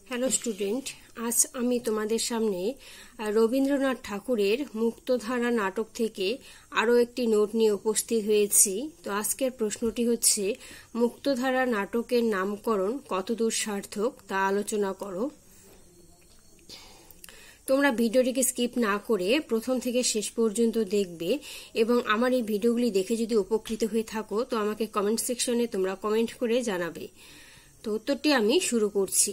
Hello student, আজ আমি তোমাদের সামনে রবীন্দ্রনাথ ঠাকুরের মুক্তধারা নাটক থেকে আরও একটি নোট নিয়ে উপস্থিত হয়েছি। তো আজকের প্রশ্নটি হচ্ছে, মুক্তধারা নাটকের নামকরণ কতদূর সার্থক তা আলোচনা করো। তোমরা ভিডিওটিকে স্কিপ না করে প্রথম থেকে শেষ পর্যন্ত দেখবে এবং আমার এই ভিডিওগুলি দেখে যদি উপকৃত হয়ে থাকো তো আমাকে কমেন্ট সেকশনে তোমরা কমেন্ট করে জানাবে। তো উত্তরটি আমি শুরু করছি।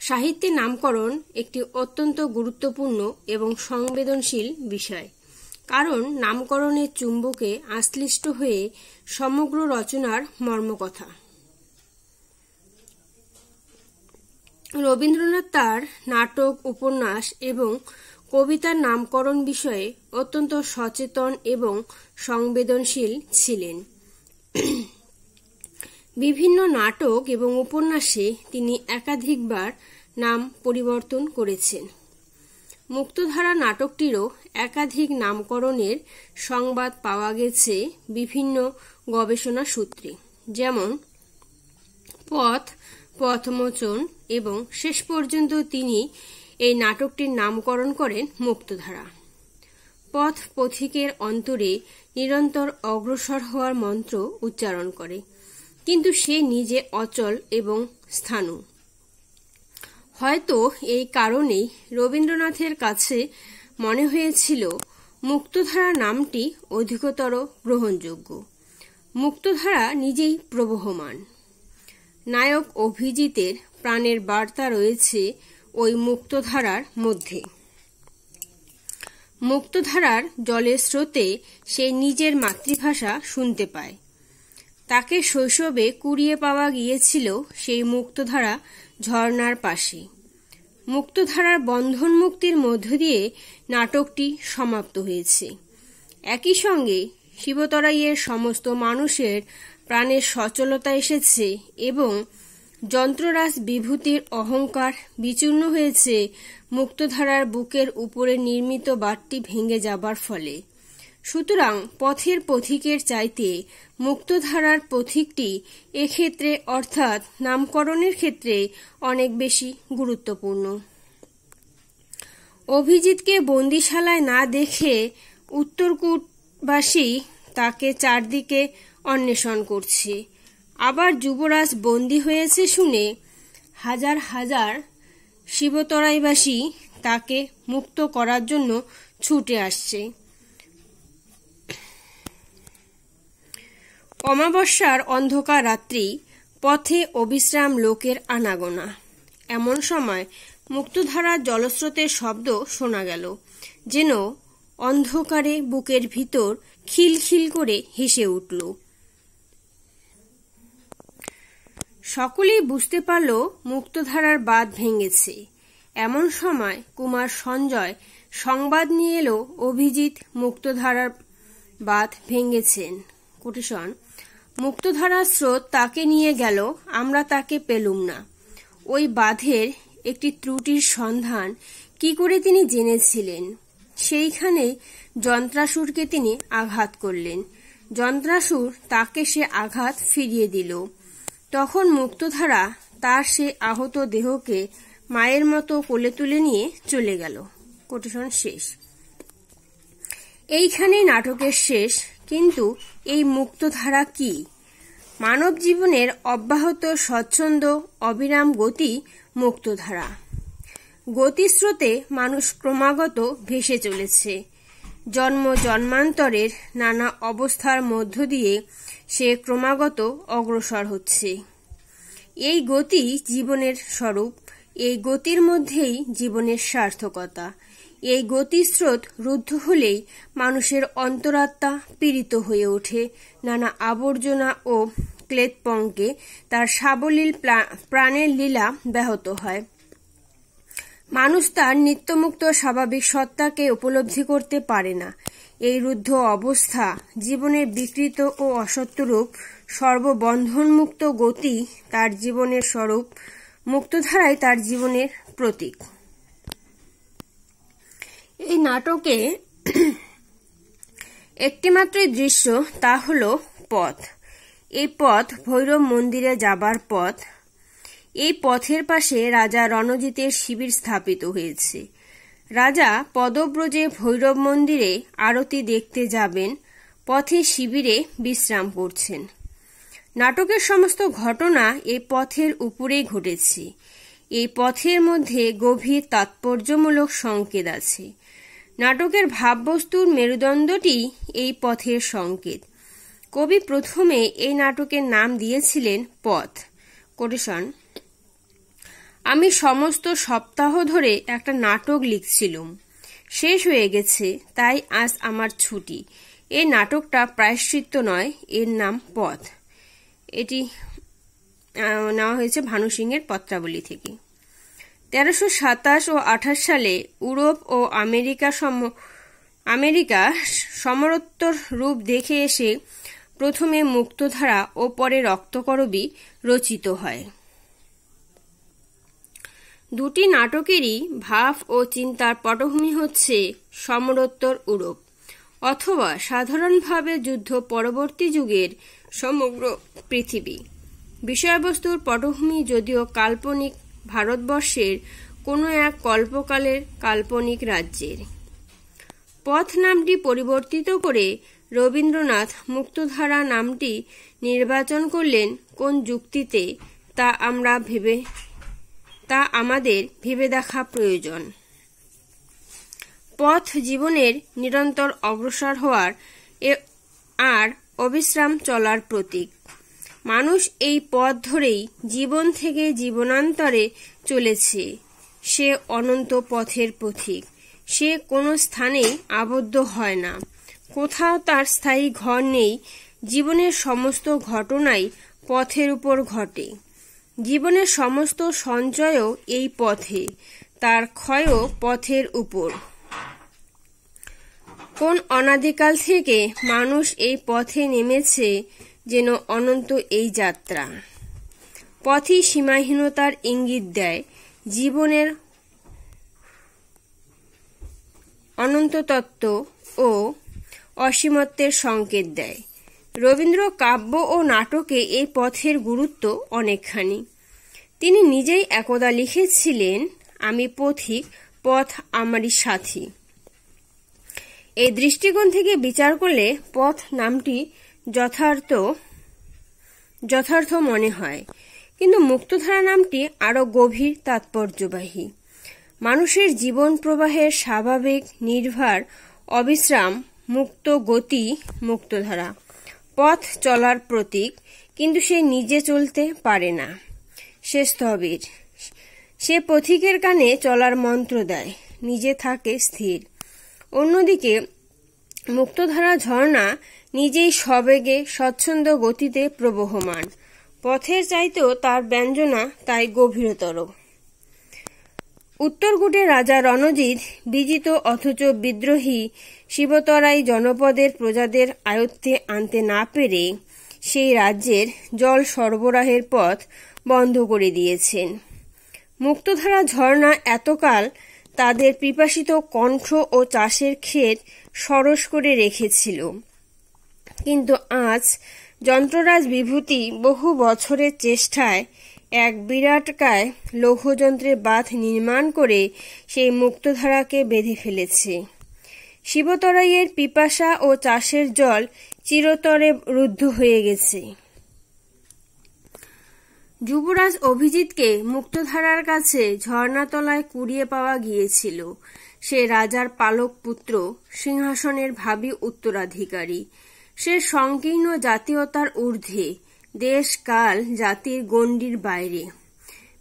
সাহিত্যের নামকরণ একটি অত্যন্ত গুরুত্বপূর্ণ এবং সংবেদনশীল বিষয়, কারণ নামকরণের চুম্বকে আশ্লিষ্ট হয়ে সমগ্র রচনার মর্মকথা। রবীন্দ্রনাথ তার নাটক, উপন্যাস এবং কবিতার নামকরণ বিষয়ে অত্যন্ত সচেতন এবং সংবেদনশীল ছিলেন। বিভিন্ন নাটক এবং উপন্যাসে তিনি একাধিকবার নাম পরিবর্তন করেছেন। মুক্তধারা নাটকটিরও একাধিক নামকরণের সংবাদ পাওয়া গেছে বিভিন্ন গবেষণা সূত্রে, যেমন পথ, পথমোচন এবং শেষ পর্যন্ত তিনি এই নাটকটির নামকরণ করেন মুক্তধারা। পথ পথিকের অন্তরে নিরন্তর অগ্রসর হওয়ার মন্ত্র উচ্চারণ করে, কিন্তু সে নিজে অচল এবং স্থাণু। হয়তো এই কারণেই রবীন্দ্রনাথের কাছে মনে হয়েছিল মুক্তধারা নামটি অধিকতর গ্রহণযোগ্য। মুক্তধারা নিজেই প্রবহমান। নায়ক অভিজিতের প্রাণের বার্তা রয়েছে ওই মুক্তধারার মধ্যে। মুক্তধারার জলের স্রোতে সে নিজের মাতৃভাষা শুনতে পায়। তাকে শৈশবে কুড়িয়ে পাওয়া গিয়েছিল সেই মুক্তধারা ঝর্ণার পাশে। মুক্তধারার বন্ধন মুক্তির মধ্য দিয়ে নাটকটি সমাপ্ত হয়েছে। একই সঙ্গে শিবতরাইয়ের সমস্ত মানুষের প্রাণের সচলতা এসেছে এবং যন্ত্ররাজ বিভূতির অহংকার বিচূর্ণ হয়েছে মুক্তধারার বুকের উপরে নির্মিত বাঁটটি ভেঙে যাবার ফলে। সুতরাং পথের পথিকের চাইতে মুক্তধারার পথিকটি এক্ষেত্রে অর্থাৎ নামকরণের ক্ষেত্রে অনেক বেশি গুরুত্বপূর্ণ। অভিজিৎকে বন্দিশালায় না দেখে উত্তরকূটবাসী তাকে চারদিকে অন্বেষণ করছে। আবার যুবরাজ বন্দী হয়েছে শুনে হাজার হাজার শিবতরাইবাসী তাকে মুক্ত করার জন্য ছুটে আসছে। অমাবস্যার অন্ধকার রাত্রি, পথে অবিশ্রাম লোকের আনাগোনা। এমন সময় মুক্তধারার জলস্রোতের শব্দ শোনা গেল, যেন অন্ধকারে বুকের ভিতর খিলখিল করে হেসে উঠল। সকলেই বুঝতে পারল মুক্তধারার বাঁধ ভেঙেছে। এমন সময় কুমার সঞ্জয় সংবাদ নিয়ে এলো অভিজিৎ মুক্তধারার বাঁধ ভেঙেছেন। কোটেশন: মুক্তধারার স্রোত তাকে নিয়ে গেল, আমরা তাকে পেলুম না। ওই বাঁধের একটি ত্রুটির সন্ধান কি করে তিনি জেনেছিলেন? সেইখানেই যন্ত্রাসুরকে তিনি আঘাত করলেন। যন্ত্রাসুর তাকে সে আঘাত ফিরিয়ে দিল। তখন মুক্তধারা তার সে আহত দেহকে মায়ের মতো কোলে তুলে নিয়ে চলে গেল। কোটেশন শেষ। এইখানেই নাটকের শেষ। কিন্তু এই মুক্তধারা কি? মানব জীবনের অব্যাহত স্বচ্ছন্দ অবিরাম গতি মুক্তধারা। গতিস্রোতে মানুষ ক্রমাগত ভেসে চলেছে। জন্ম জন্মান্তরের নানা অবস্থার মধ্য দিয়ে সে ক্রমাগত অগ্রসর হচ্ছে। এই গতি জীবনের স্বরূপ। এই গতির মধ্যেই জীবনের সার্থকতা। এই গতিস্রোত রুদ্ধ হলেই মানুষের অন্তরাত্মা পীড়িত হয়ে ওঠে। নানা আবর্জনা ও ক্লেদপঙ্কে তার সাবলীল প্রাণের লীলা ব্যাহত হয়। মানুষ তার নিত্যমুক্ত স্বাভাবিক সত্তাকে উপলব্ধি করতে পারে না। এই রুদ্ধ অবস্থা, জীবনের বিকৃত ও অসত্যরূপ সর্ববন্ধনমুক্ত গতি তার জীবনের স্বরূপ। মুক্তধারাই তার জীবনের প্রতীক। এই নাটকে একটিমাত্রই দৃশ্য, তা হল পথ। এই পথ ভৈরব মন্দিরে যাবার পথ। এই পথের পাশে রাজা রণজিতের শিবির স্থাপিত হয়েছে। রাজা পদব্রজে ভৈরব মন্দিরে আরতি দেখতে যাবেন, পথে শিবিরে বিশ্রাম করছেন। নাটকের সমস্ত ঘটনা এই পথের উপরেই ঘটেছে। এই পথের মধ্যে গভীর তাৎপর্যমূলক সংকেত আছে। নাটকের ভাববস্তুর মেরুদণ্ডটি এই পথের সংকেত। কবি প্রথমে এই নাটকের নাম দিয়েছিলেন পথ। কোটেশন: আমি সমস্ত সপ্তাহ ধরে একটা নাটক লিখছিলুম, শেষ হয়ে গেছে, তাই আজ আমার ছুটি। এই নাটকটা প্রায়শ্চিত্ত নয়, এর নাম পথ। এটি নেওয়া হয়েছে ভানু সিংহের পত্রাবলী থেকে। 1327 ও 28 সালে ইউরোপ ও আমেরিকা সমরোত্তর রূপ দেখে এসে প্রথমে মুক্তধারা ও পরে রক্তকরবী রচিত হয়। দুটি নাটকেরই ভাব ও চিন্তার পটভূমি হচ্ছে সমরোত্তর ইউরোপ, অথবা সাধারণভাবে যুদ্ধ পরবর্তী যুগের সমগ্র পৃথিবী। বিষয়বস্তুর পটভূমি যদিও কাল্পনিক ভারতবর্ষের কোনো এক কল্পকালের কাল্পনিক রাজ্যের। পথ নামটি পরিবর্তিত করে রবীন্দ্রনাথ মুক্তধারা নামটি নির্বাচন করলেন কোন যুক্তিতে, তা আমাদের ভেবে দেখা প্রয়োজন। পথ জীবনের নিরন্তর অগ্রসর হওয়ার আর অবিশ্রাম চলার প্রতীক। মানুষ এই পথ ধরেই জীবন থেকে জীবনান্তরে চলেছে। সে অনন্ত পথের পথিক। সে কোনো স্থানেই আবদ্ধ হয় না, কোথাও তার স্থায়ী ঘর নেই। জীবনের সমস্ত ঘটনাই পথের উপর ঘটে। জীবনের সমস্ত সঞ্চয়ও এই পথে, তার ক্ষয়ও পথের উপর। কোন অনাদিকাল থেকে মানুষ এই পথে নেমেছে, যেন অনন্ত এই যাত্রা। পথই সীমাহীনতার ইঙ্গিত দেয়, জীবনের অনন্ত তত্ত্ব ও অসীমত্বের সংকেত দেয়। রবীন্দ্র কাব্য ও নাটকে এই পথের গুরুত্ব অনেকখানি। তিনি নিজেই একদা লিখেছিলেন, আমি পথিক, পথ আমারই সাথী। এই দৃষ্টিকোণ থেকে বিচার করলে পথ নামটি যথার্থ মনে হয়, কিন্তু মুক্তধারা নামটি আরো গভীর তাৎপর্যবাহী। মানুষের জীবন প্রবাহের স্বাভাবিক, নির্ভর, অবিশ্রাম, মুক্ত গতি মুক্তধারা। পথ চলার প্রতীক, কিন্তু সে নিজে চলতে পারে না, সে স্থবির। সে পথিকের কানে চলার মন্ত্র দেয়, নিজে থাকে স্থির। অন্যদিকে মুক্তধারা ঝর্ণা নিজেই সবেগে স্বচ্ছন্দ গতিতে প্রবহমান। পথের চাইতেও তার ব্যঞ্জনা তাই গভীরতর। উত্তরকূটে রাজা রণজিৎ বিজিত অথচ বিদ্রোহী শিবতরাই জনপদের প্রজাদের আয়ত্তে আনতে না পেরে সেই রাজ্যের জল সরবরাহের পথ বন্ধ করে দিয়েছেন। মুক্তধারা ঝর্ণা এতকাল তাদের পিপাসিত কণ্ঠ ও চাষের ক্ষেত সরস করে রেখেছিল, কিন্তু আজ যন্ত্ররাজ বিভূতি বহু বছরের চেষ্টায় এক বিরাটকায় লৌহযন্ত্রের বাঁধ নির্মাণ করে সেই মুক্তধারাকে বেঁধে ফেলেছে। শিবতরাইয়ের পিপাসা ও চাষের জল চিরতরে রুদ্ধ হয়ে গেছে। যুবরাজ অভিজিৎকে মুক্তধারার কাছে ঝর্ণাতলায় কুড়িয়ে পাওয়া গিয়েছিল। সে রাজার পালক পুত্র, সিংহাসনের ভাবী উত্তরাধিকারী। সে সংকীর্ণ জাতীয়তার ঊর্ধ্বে, দেশ কাল জাতির গণ্ডির বাইরে।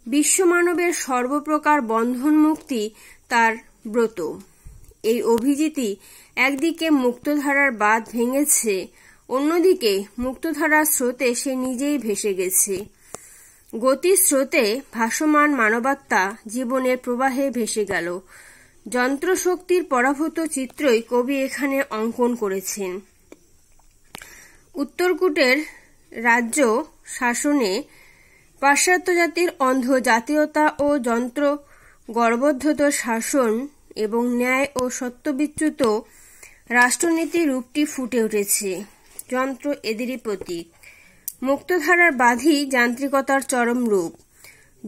বিশ্বমানবের সর্বপ্রকার বন্ধন মুক্তি তার ব্রত। এই অভিজিৎই একদিকে মুক্তধারার বাঁধ ভেঙেছে, অন্যদিকে মুক্তধারার স্রোতে সে নিজেই ভেসে গেছে। গতির স্রোতে ভাসমান মানবাত্মা জীবনের প্রবাহে ভেসে গেল। যন্ত্রশক্তির পরাভূত চিত্রই কবি এখানে অঙ্কন করেছেন। উত্তরকূটের রাজ্য শাসনে পাশ্চাত্য জাতির অন্ধ জাতীয়তা ও যন্ত্র গর্বোদ্ধত শাসন এবং ন্যায় ও সত্যবিচ্যুত রাষ্ট্রনীতির রূপটি ফুটে উঠেছে। যন্ত্র এদেরই প্রতীক। মুক্তধারার বাঁধই যান্ত্রিকতার চরম রূপ।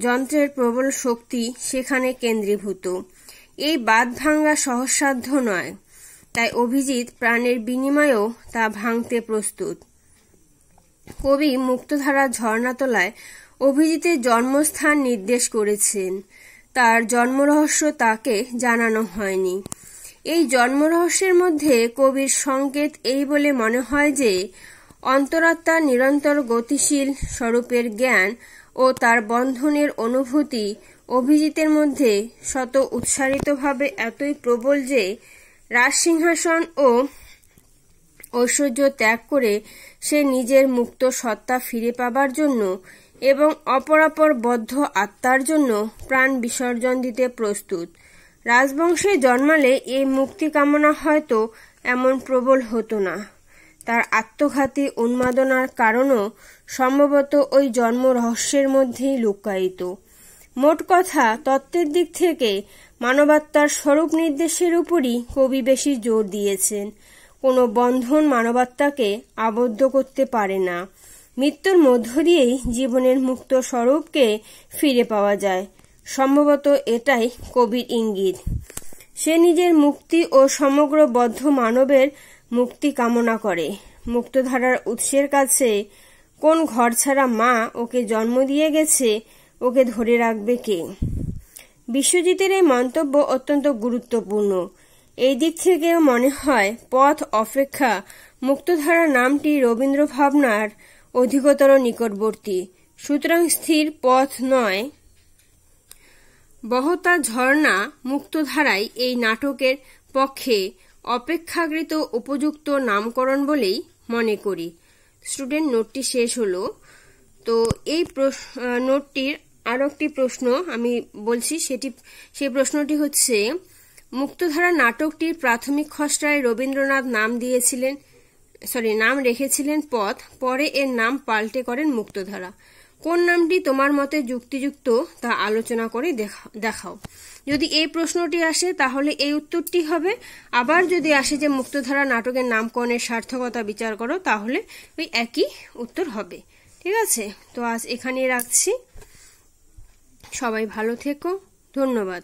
যন্ত্রের প্রবল শক্তি সেখানে কেন্দ্রীভূত। এই বাঁধ ভাঙা সহজসাধ্য নয়, তাই অভিজিৎ প্রাণের বিনিময়েও তা ভাঙতে প্রস্তুত। কবি মুক্তধারার ঝর্ণাতলায় অভিজিতের জন্মস্থান নির্দেশ করেছেন। তার জন্মরহস্য তাকে জানানো হয়নি। এই জন্মরহস্যের মধ্যে কবির সংকেত এই বলে মনে হয় যে অন্তরাত্মার নিরন্তর গতিশীল স্বরূপের জ্ঞান ও তার বন্ধনের অনুভূতি অভিজিতের মধ্যে শত উৎসারিতভাবে এতই প্রবল যে রাজসিংহাসন ও ঐশ্বর্য ত্যাগ করে সে নিজের মুক্ত সত্তা ফিরে পাবার জন্য এবং অপরাপর বদ্ধ আত্মার জন্য প্রাণ বিসর্জন দিতে প্রস্তুত। রাজবংশে জন্মালে এই মুক্তি কামনা হয়তো এমন প্রবল হতো না। তার আত্মঘাতী উন্মাদনার কারণও সম্ভবত ওই জন্ম রহস্যের মধ্যেই লুকায়িত। মোট কথা, তত্ত্বের দিক থেকে মানবাত্মার স্বরূপ নির্দেশের উপরই কবি বেশি জোর দিয়েছেন। কোনো বন্ধন মানবাত্মাকে আবদ্ধ করতে পারে না। মৃত্যুর মধ্য দিয়েই জীবনের মুক্ত স্বরূপকে ফিরে পাওয়া যায়। সম্ভবত এটাই কবির ইঙ্গিত। সে নিজের মুক্তি ও সমগ্র বদ্ধ মানবের মুক্তি কামনা করে। মুক্তধারার উৎসের কাছে কোন ঘরছাড়া মা ওকে জন্ম দিয়ে গেছে, ওকে ধরে রাখবে কে? বিশ্বজিতের এই মন্তব্য অত্যন্ত গুরুত্বপূর্ণ। এই দিক থেকেও মনে হয় পথ অপেক্ষা মুক্তধারা নামটি রবীন্দ্র ভাবনার অধিকতর নিকটবর্তী। সুতরাং স্থির পথ নয়, বহতা ঝর্ণা মুক্তধারাই এই নাটকের পক্ষে অপেক্ষাকৃত উপযুক্ত নামকরণ বলেই মনে করি। স্টুডেন্ট, নোটটি শেষ হলো। তো এই নোটটির আরো একটি প্রশ্ন আমি বলছি, সেই প্রশ্নটি হচ্ছে, মুক্তধারা নাটকটির প্রাথমিক খসড়ায় রবীন্দ্রনাথ নাম রেখেছিলেন পথ, পরে এর নাম পাল্টে করেন মুক্তধারা। কোন নামটি তোমার মতে যুক্তিযুক্ত তা আলোচনা করে দেখাও। যদি এই প্রশ্নটি আসে তাহলে এই উত্তরটি হবে। আবার যদি আসে যে মুক্তধারা নাটকের নামকরণের সার্থকতা বিচার করো, তাহলে ওই একই উত্তর হবে। ঠিক আছে, তো আজ এখানেই রাখছি। সবাই ভালো থেকো, ধন্যবাদ।